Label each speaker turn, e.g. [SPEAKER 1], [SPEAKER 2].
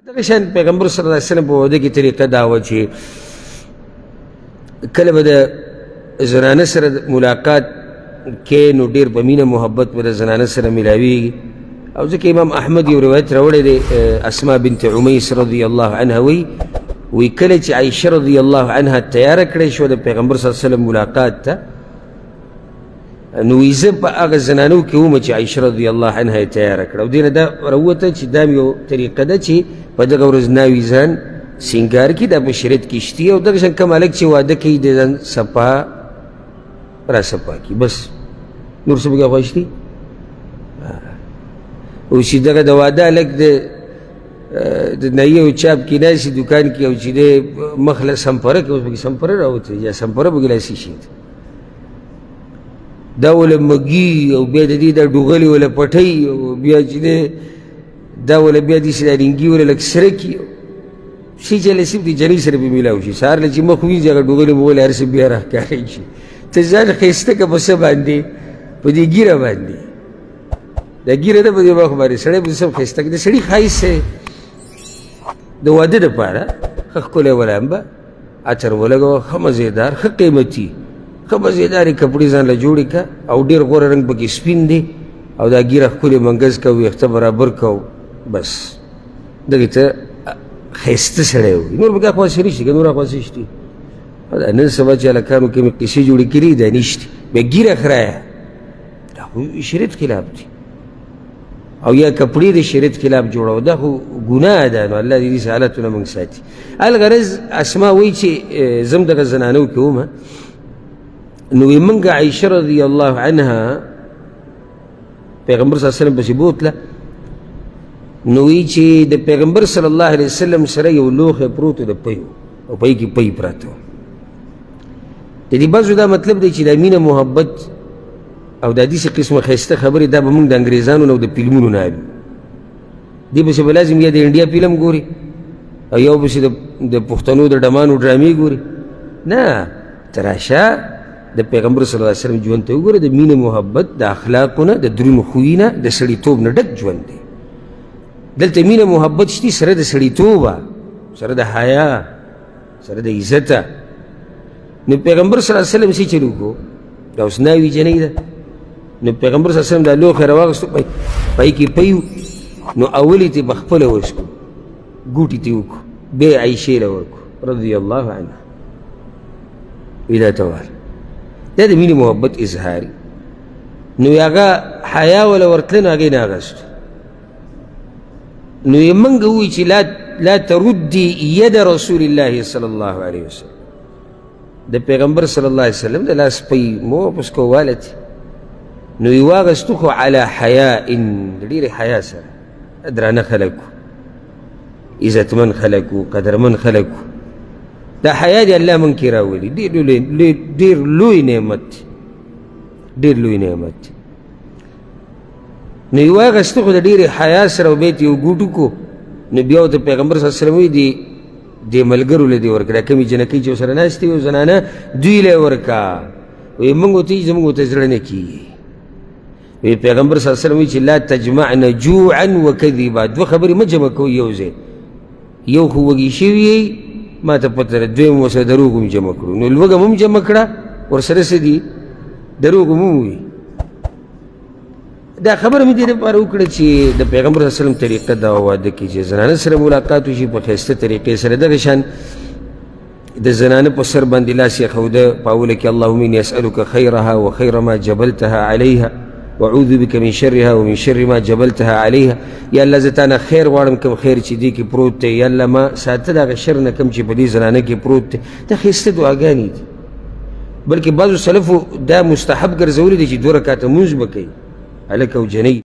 [SPEAKER 1] دغه شان پیغمبر صلی الله علیه وسلم په واده کې طریقه دا وه چې کله به د زنانه سره ملاقات کې نو ډېر په مینه محبت به د زنانه سره میلاویږي. او ځکه امام احمد یو روایت راوړی دی، اسما بنت عمیس رضی الله عنها وی کله چې عایشه رضی الله عنها تیاره کړی شوه د پیغمبر صلی الله علیه وسلم ملاقات ته، نو وی زه په هغه زنانو کې وم چې عایشه رضی الله عنها یې تیاره کړه. او دې نه دا راووته چې دا یو طریقه ده چې په دغه ورځ ناوي ځان سینګار کړي، دا په شریعت کې شتي. او دغه شان کوم هلک چې واده کوي د ځان صفا را صفا کړي، بس نور څه پکې خوښ دي. او چې دغه د واده هلک د نایي او چاپ کې ناستي دوکان کې، او چې دی مخ له سمپره کې اوس پکې سمپره راوتلی یا سمپره پکې لاسي شي، دا وله مږي او بیا د دې دا ډوغلې وله پټۍ، او بیا چې دی دا وله بیا داسې دا رنګي وله لږ سره کړي، شي چې نصیب د جنۍ سره به میلاو شي. سهار له چې مخ ووینځي هغه ډوغلې موغلې هر څه بیا راښکاره شي. ته ځان ښایسته که په څه باندې؟ په دې ږیره باندې. دا ږیره ده په دې مخ باندې سړی به سم ښایسته کړي. د سړي ښایست د واده دپاره ښه ښکلی ولامبه عطر ولګوه، ښه مزېدار، ښه قیمتي، ښه مزېدارې کپړې ځان له جوړې که، او ډېر غوره رنګ پکې سپین دی، او دا ږیره ښکلې منګز که، ویښته برابر که، بس دغې ته ښایسته سړی وي. نور پکې اخوا شي که نور اخوا څه شتي؟ نن سبا چې هلکانو کې مې قیسې جوړې کړي دا نشتي، بیا ږیره خرایه، دا خو شریعت خلاف دی. او یا کپړې د شریعت خلاف جوړو، دا خو ګناه ده. نو الله دې دې حالتونه موږ ساتي. الغرض اسما وایي چې زه هم دغه زنانو کې وم، نو وایي موږ عایشه رضی الله عنها پیغمبر صلی الله علیه وسلم پسې بوتله، نو وایي چې د پیغمبر صلی الله علیه وسلم سره یو لوښی پروت و د پیو، او پی کې پی پراته و. د دې بعضو دا مطلب دی چې دا مینه محبت او دا داسې قسمه ښایسته خبرې دا به موږ د انګریزانو نه او د فلمونو نه اورو. دې پسې به لازم یا د انډیا فلم ګوري، او یو پسې د پښتنو د ډمانو ډرامې ګوري. نه، ته راشه د پیغمبر صلی الله علیه وسلم ژوند ته وګوره. د مینې محبت، د اخلاقو نه، د درونو خوی نه، د سړیتوب نه ډک ژوند دی. دلته مینه محبت شتي سره د سړیتوبه، سره د حیا، سره د عزته. نو پیغمبر صلی الله علیه وسلم څه چل وکړو؟ دا اوس ناوي جنۍ ده، نو پیغمبر صلی الله علیه وسلم دا لوښی راواخیستو، پای کې پی و، نو اول یې ترې په خپله وڅښو، ګوټې ترې وکړو، بیا یې عایشې له ورکړو رضی الله عنها. وی دا ته وویل دا د مینې محبت اظهار. نو هغه حیا وله ورتله، نو هغې نه اخیستو. نو یې موږ ووایي چې لا تردي ید رسول الله صلی الله علیه وسلم، د پیغمبر صلی الله علیه وسلم د لاس پی مو واپس کو والتې. نو یې واخیستو، خو علی حیاء، د ډېرې حیا سره. درانه خلک وو، عزتمن خلک وو، قدرمن خلک وو. دا حیا دې الله موږ کې راولي، ډېر لوی نعمت دی، ډېر لوی نعمت دی. نو یې واخیستو، خو د ډېرې حیا سره، او بیا یې یو ګوټ وکړو. نو بیا ورته پیغمبر صلی الله علیه وسلم وایي دې ملګرو له دې ورکړه، کمې جنکۍ چې ورسره ناستې وي زنانه، دوی له یې ورکړه. وایي موږ ورته وایي زموږ ورته زړه نه کېږي. وی پیغمبر صلی الله علیه وسلم وی چې لا تجمعن جوعا وکذبا، دوه خبرې مه جمع کوئ یو ځای. یو خو وږي شوي یئ، ما ته پته ده، دویم ورسره دروغ هم جمع کړو. نو لوږه هم جمع کړه، ورسره څه دي؟ دروغ هم ووایي. دا خبره مې دې دپاره وکړه چې د پیغمبر صلی الله علیه وسلم طریقه دا واده کې چې زنانه سره ملاقات وشي په ښایسته طریقې سره. دغه شان د زنانه په سر باندې لاس یې ښوده په اوله کې، اللهم اني اسألک خیرها وخیر ما جبلتها علیها واعوذ بك من شرها ومن شر ما جبلتها عليها. یا الله زه تا نه خیر غواړم، کوم خیر چې دې کې پروت دی، یا الله ما ساته د هغه شر نه کوم چې په دې زنانه کې پروت دی. دا ښایسته دعاګانې دي. بلکې بعضو سلفو دا مستحب ګرځولي دي چې 2 رکعته لمونځ به کوي هلک او جنۍ.